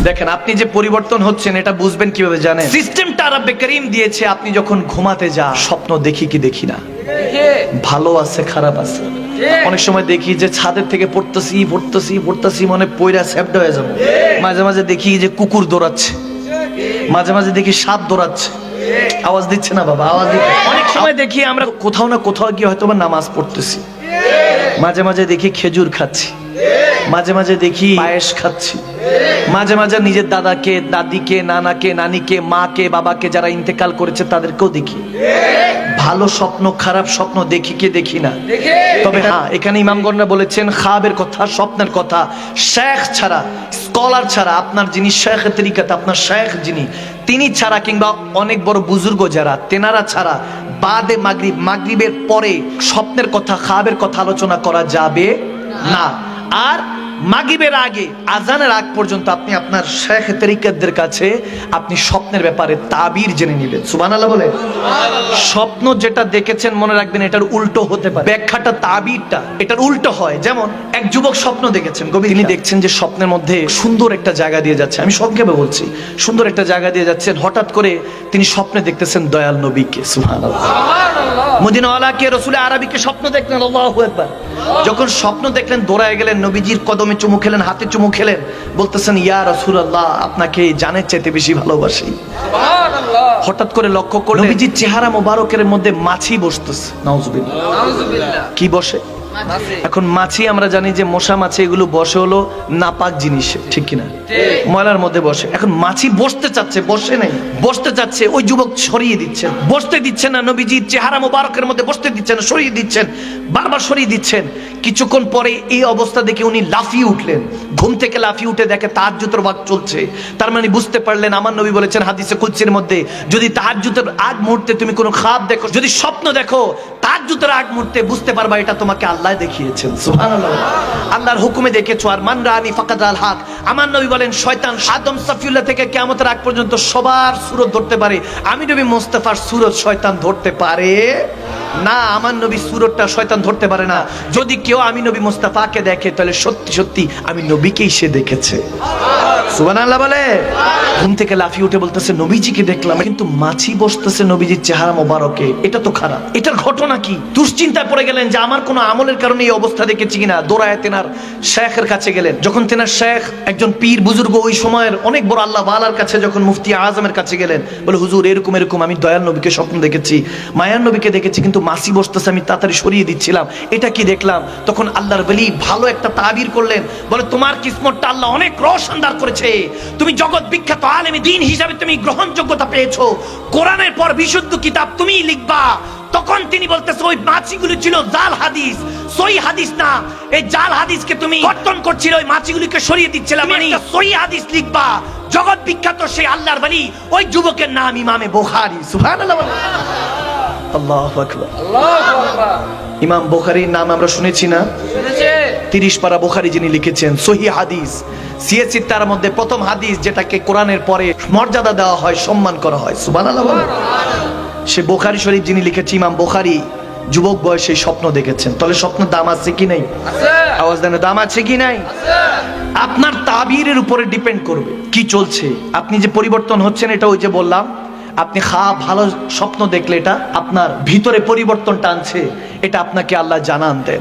দেখেন আপনি যে পরিবর্তন হচ্ছেন এটা বুঝবেন কিভাবে জানেন? সিস্টেমটা রব্বে করিম দিয়েছে। আপনি যখন ঘুমাতে যান স্বপ্ন দেখি কি দেখি না, ভালো আছে খারাপ আছে। অনেক সময় দেখি যে ছাদের থেকে পড়তেছি মনে পয়রা সেপ্ট হয়ে যাবে। মাঝে মাঝে দেখি যে কুকুর দৌড়াচ্ছে, মাঝে মাঝে দেখি সাপ দৌড়াচ্ছে। আওয়াজ দিচ্ছে না বাবা, আওয়াজ দিচ্ছে। অনেক সময় দেখি আমরা কোথাও না কোথাও গিয়ে হয়তো নামাজ পড়তেছি, মাঝে মাঝে দেখি খেজুর খাচ্ছি, মাঝে মাঝে দেখি পায়েস খাচ্ছি, মাঝে মাঝে নিজের দাদাকে, দাদিকে, নানাকে, নানিকে, মাকে, বাবাকে যারা ইন্তেকাল করেছে তাদেরকেও দেখি। ভালো স্বপ্ন খারাপ স্বপ্ন দেখি কি দেখি না। তবে হ্যাঁ, এখানে ইমামগণরা বলেছেন খাবের কথা, স্বপ্নের কথা শেখ ছাড়া, স্কলার ছাড়া, আপনার যিনি শেখ তরিকাতে, আপনার শেখ যিনি, তিনি ছাড়া কিংবা অনেক বড় বুজুর্গ যারা, তেনারা ছাড়া বাদে মাগরিবের পরে স্বপ্নের কথা, খাবের কথা আলোচনা করা যাবে না। আর মাগরিবের আগে, আজানের আগ পর্যন্ত আপনি আপনার শেখ তরিকাতদের কাছে আপনি স্বপ্নের ব্যাপারে তাবির জেনে নেবেন। সুবহানাল্লাহ বলে। স্বপ্ন যেটা দেখেছেন মনে রাখবেন এটার উল্টো হতে পারে, ব্যাখ্যাটা তাবিরটা এটার উল্টো হয়। যেমন এক যুবক স্বপ্ন দেখেছেন, তিনি দেখছেন যে স্বপ্নের মধ্যে সুন্দর একটা জায়গা দিয়ে যাচ্ছে, আমি সংক্ষেপে বলছি, সুন্দর একটা জায়গা দিয়ে যাচ্ছেন। হঠাৎ করে তিনি স্বপ্নে দেখতেছেন দয়াল নবীকে, সুবহানাল্লাহ, মদিনাওয়ালাকে, রাসূল আরবিকে স্বপ্ন দেখলেন। আল্লাহু আকবার। যখন স্বপ্ন দেখলেন দৌড়ায় গেলেন, নবীজির কদমে চুমু খেলেন, হাতে চুমু খেলেন, বলতেছেন ইয়া রাসূলুল্লাহ, আপনাকে জানের চাইতে বেশি ভালোবাসি। সুবহানাল্লাহ। হঠাৎ করে লক্ষ্য করলেন নবীজির চেহারা মোবারকের মধ্যে মাছি বসতেছে। নাউজুবিল্লাহ। নাউজুবিল্লাহ। কি বসে? এখন মাছি আমরা জানি যে মশা মাছি এগুলো বসে হলো নাপাক জিনিসে, ঠিক কিনা? ময়লার মধ্যে বসে। এখন মাছি বসতে চাচ্ছে, বসে নাই, বসতে চাচ্ছে, ওই যুবক সরিয়ে দিচ্ছেন, বসতে দিচ্ছেন না। নবীজির চেহারা মোবারকের মধ্যে বসতে দিচ্ছেন না, সরিয়ে দিচ্ছেন, বারবার সরিয়ে দিচ্ছেন। কিছুক্ষণ পরে এই অবস্থা দেখে উনি লাফিয়ে উঠলেন, ঘুম থেকে লাফিয়ে উঠে দেখে তাহাজ্জুদের ওয়াক্ত চলছে। তার মানে বুঝতে পারলেন আমার নবী বলেছেন হাদিসে কুদসির মধ্যে, যদি তাহাজ্জুদের আগ মুহূর্তে তুমি কোনো খাব দেখো, যদি স্বপ্ন দেখো তাহাজ্জুদের আগ মুহূর্তে, বুঝতে পারবা এটা তোমাকে আল্লাহ দেখিয়েছেন। সুবহানাল্লাহ। আল্লাহর হুকুমে দেখেছো। আর মান রাআনি ফাকাদ আল হক। আমার নবী বলেন শয়তান আদম সাফিউল্লাহ থেকে কিয়ামতের আগ পর্যন্ত সবার সুরত ধরতে পারে, আমি নবী মুস্তাফার সুরত শয়তান ধরতে পারে না। আমার নবী সুরতটা শয়তান ধরতে পারে না। যদি কেউ আমি নবী মুস্তাফাকে দেখে তাহলে সত্যি সত্যি আমি নবীকেই সে দেখেছে। সুবহানাল্লাহ বলে। ঘুম থেকে লাফিয়ে উঠে বলতেছে নবীজিকে দেখলাম, কিন্তু মাছি বসতেছে নবীজির চেহারা মোবারকে, এটা তো খারাপ। এটার ঘটনা কি? দুশ্চিন্তায় পড়ে গেলেন যে আমার কোনো আমলের কারণে এই অবস্থা দেখেছি কিনা। দৌড়ায় তেনার শেখের কাছে গেলেন। যখন তেনার শেখ একজন পীর বুজুর্গ, ওই সময়ের অনেক বড় আল্লাহ ওয়ালার কাছে, যখন মুফতি আজমের কাছে গেলেন, বলে হুজুর এরকম এরকম আমি দয়াল নবীকে স্বপ্ন দেখেছি, মায়ার নবীকে দেখেছি, কিন্তু মাছি বসতেছে, আমি তাড়াতাড়ি সরিয়ে দিচ্ছিলাম, এটা কি দেখলাম। তখন আল্লাহর ওলি ভালো একটা তাবির করলেন, বলে তোমার কিসমতটা আল্লাহ অনেক রোশনদার করেছে, তুমি জগৎ বিখ্যাত আলেমে দ্বীন হিসাবে তুমি গ্রহণযোগ্যতা পেয়েছো, কোরআনের পর বিশুদ্ধ কিতাব তুমিই লিখবা। তখন তিনি বলতেছে ওই মাছিগুলো ছিল জাল হাদিস, সহি হাদিস না। এই জাল হাদিসকে তুমি কর্তন করছিলে, ওই মাছিগুলিকে সরিয়ে দিচ্ছিলাম, মানে সহি হাদিস লিখবা। জগৎ বিখ্যাত সেই আল্লাহর ওলি, ওই যুবকের নাম ইমামে বুখারী। সুবহানাল্লাহ। আল্লাহু আকবার। আল্লাহু আকবার। ইমাম বুখারীর নাম আমরা শুনেছি না? শুনেছি। 30 পারা বুখারী যিনি লিখেছেন সহিহ হাদিস, সিএসি তার মধ্যে প্রথম হাদিস যেটাকে কোরআনের পরে মর্যাদা দেওয়া হয়, সম্মান করা হয়। সুবহানাল্লাহ। সে বুখারী শরীফ যিনি লিখেছে ইমাম বুখারী যুবক বয়সে স্বপ্ন দেখেছেন। তাহলে স্বপ্নের দাম আছে কি নাই? আছে। আওয়াজ দেন, দাম আছে কি নাই? আছে। আপনার তাবিরের উপরে ডিপেন্ড করবে কি চলছে। আপনি যে পরিবর্তন হচ্ছেন এটা ওই যে বললাম, আপনি ভালো স্বপ্ন দেখলে এটা আপনার ভিতরে পরিবর্তন টানছে, এটা আপনাকে আল্লাহ জানান দেন।